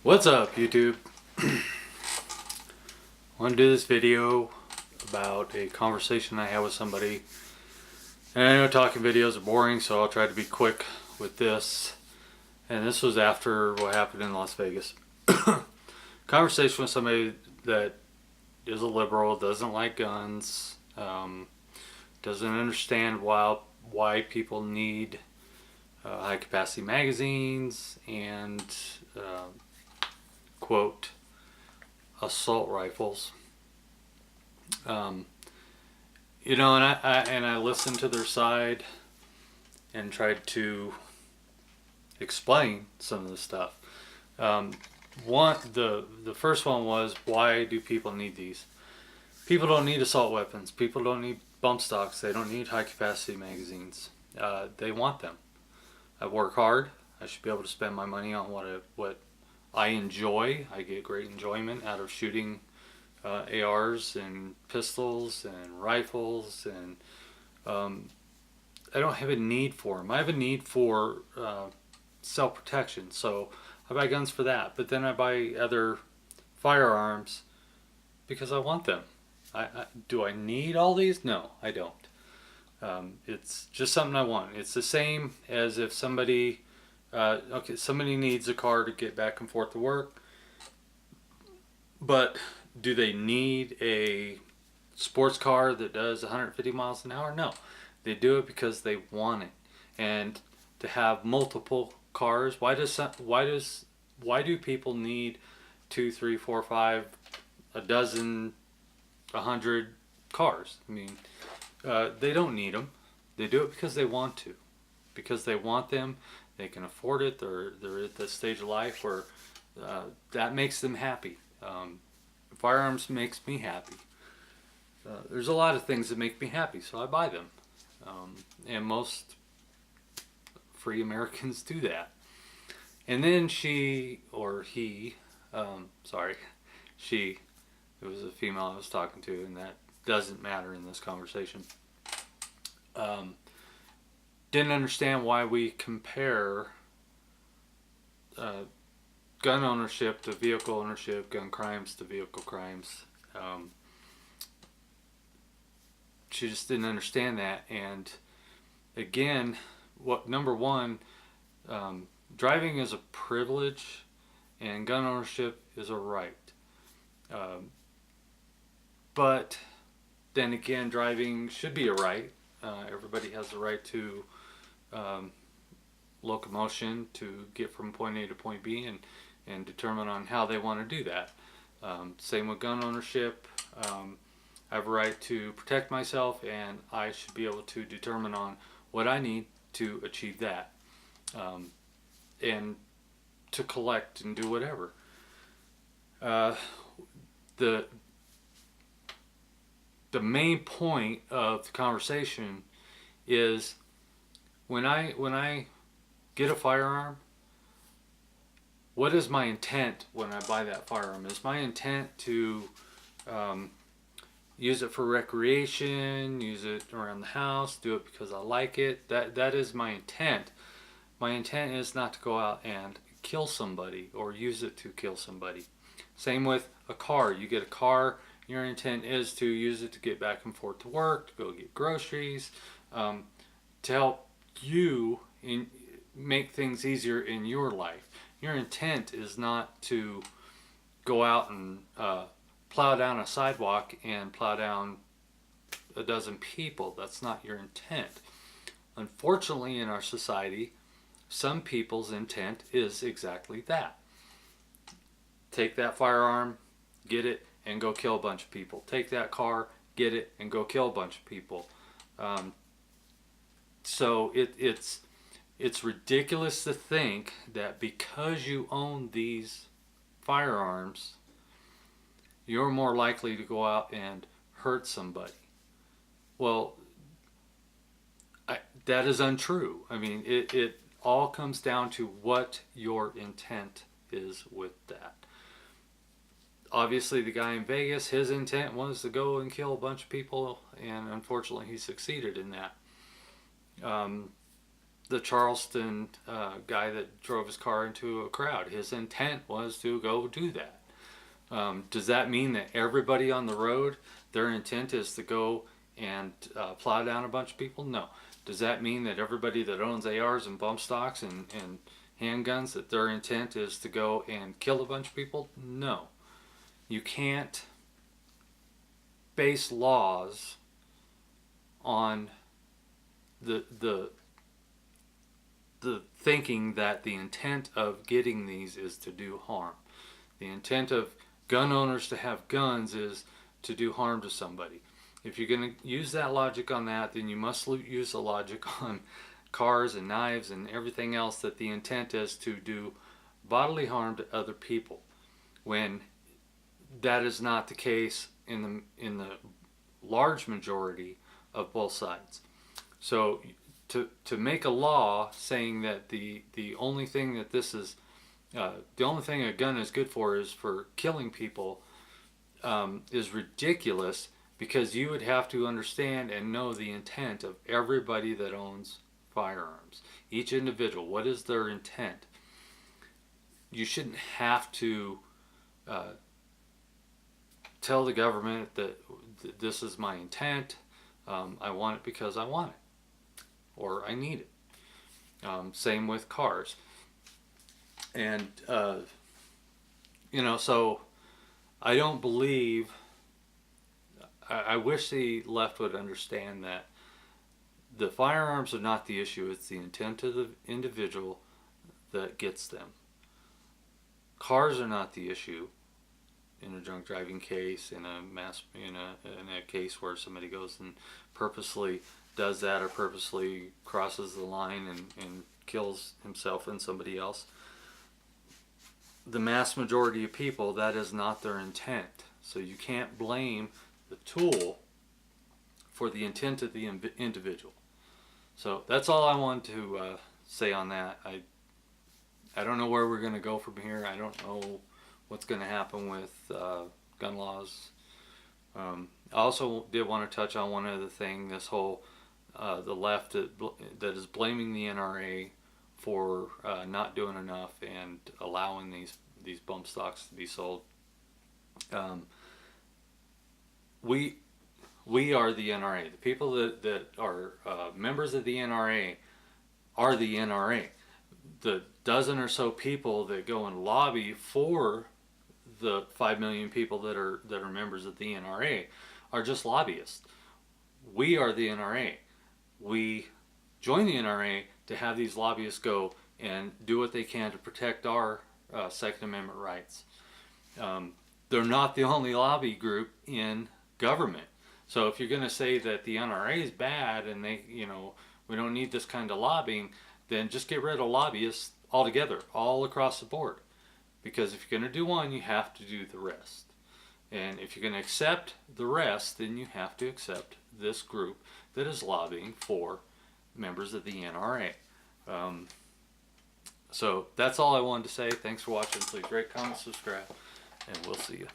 What's up, YouTube? I want to do this video about a conversation I had with somebody. And I know talking videos are boring, so I'll try to be quick with this. And this was after what happened in Las Vegas. Conversation with somebody that is a liberal, doesn't like guns, doesn't understand why people need high capacity magazines and quote assault rifles. And I listened to their side and tried to explain some of the stuff. The first one was, why do people need these? People don't need assault weapons. People don't need bump stocks. They don't need high capacity magazines. They want them. I work hard. I should be able to spend my money on what I enjoy. I get great enjoyment out of shooting ARs and pistols and rifles, and I don't have a need for them. I have a need for self-protection, so I buy guns for that. But then I buy other firearms because I want them. Do I need all these? No, I don't. It's just something I want. It's the same as if somebody needs a car to get back and forth to work, but do they need a sports car that does 150 miles an hour? No, they do it because they want it. And to have multiple cars, why do people need 2, 3, 4, 5, a dozen, 100 cars? I mean, they don't need them. They do it because they want to, because they want them. They can afford it. They're at the stage of life where that makes them happy. Firearms makes me happy. There's a lot of things that make me happy, so I buy them. And most free Americans do that. And then she, or he, she, it was a female I was talking to, and that doesn't matter in this conversation. Didn't understand why we compare gun ownership to vehicle ownership, gun crimes to vehicle crimes. She just didn't understand that. And again, number one, driving is a privilege and gun ownership is a right. But then again, driving should be a right. Everybody has the right to locomotion to get from point A to point B and determine on how they want to do that. Same with gun ownership. I have a right to protect myself, and I should be able to determine on what I need to achieve that, and to collect and do whatever. The main point of the conversation is when I get a firearm, what is my intent when I buy that firearm? Is my intent to use it for recreation, use it around the house, do it because I like it? That is my intent. My intent is not to go out and kill somebody or use it to kill somebody. Same with a car. You get a car, your intent is to use it to get back and forth to work, to go get groceries, to help you make things easier in your life. Your intent is not to go out and plow down a sidewalk and plow down a dozen people. That's not your intent. Unfortunately, in our society, some people's intent is exactly that. Take that firearm, get it, and go kill a bunch of people. Take that car, get it, and go kill a bunch of people. So it's ridiculous to think that because you own these firearms, you're more likely to go out and hurt somebody. Well, that is untrue. I mean, it all comes down to what your intent is with that. Obviously, the guy in Vegas, his intent was to go and kill a bunch of people, and unfortunately he succeeded in that. the Charleston guy that drove his car into a crowd. His intent was to go do that. Does that mean that everybody on the road, their intent is to go and plow down a bunch of people? No. Does that mean that everybody that owns ARs and bump stocks and handguns, that their intent is to go and kill a bunch of people? No. You can't base laws on the thinking that the intent of getting these is to do harm. The intent of gun owners to have guns is to do harm to somebody. If you're going to use that logic on that, then you must use the logic on cars and knives and everything else, that the intent is to do bodily harm to other people, when that is not the case in the large majority of both sides. So to make a law saying that the only thing that this is the only thing a gun is good for is for killing people is ridiculous, because you would have to understand and know the intent of everybody that owns firearms. Each individual, what is their intent? You shouldn't have to tell the government that this is my intent. I want it because I want it, or I need it. Same with cars. And, so I don't believe, I wish the left would understand that the firearms are not the issue, it's the intent of the individual that gets them. Cars are not the issue in a drunk driving case, in a case where somebody goes and purposely does that, or purposely crosses the line and kills himself and somebody else. The mass majority of people, that is not their intent. So you can't blame the tool for the intent of the individual. So that's all I want to say on that. I don't know where we're going to go from here. I don't know what's going to happen with gun laws. I also did want to touch on one other thing. This whole the left that is blaming the NRA for not doing enough and allowing these bump stocks to be sold. We are the NRA. The people that are members of the NRA are the NRA. The dozen or so people that go and lobby for the 5 million people that are members of the NRA are just lobbyists. We are the NRA. We join the NRA to have these lobbyists go and do what they can to protect our Second Amendment rights. They're not the only lobby group in government. So if you're going to say that the NRA is bad and we don't need this kind of lobbying, then just get rid of lobbyists altogether, all across the board. Because if you're going to do one, you have to do the rest. And if you're going to accept the rest, then you have to accept this group that is lobbying for members of the NRA. So that's all I wanted to say. Thanks for watching. Please rate, comment, subscribe, and we'll see you.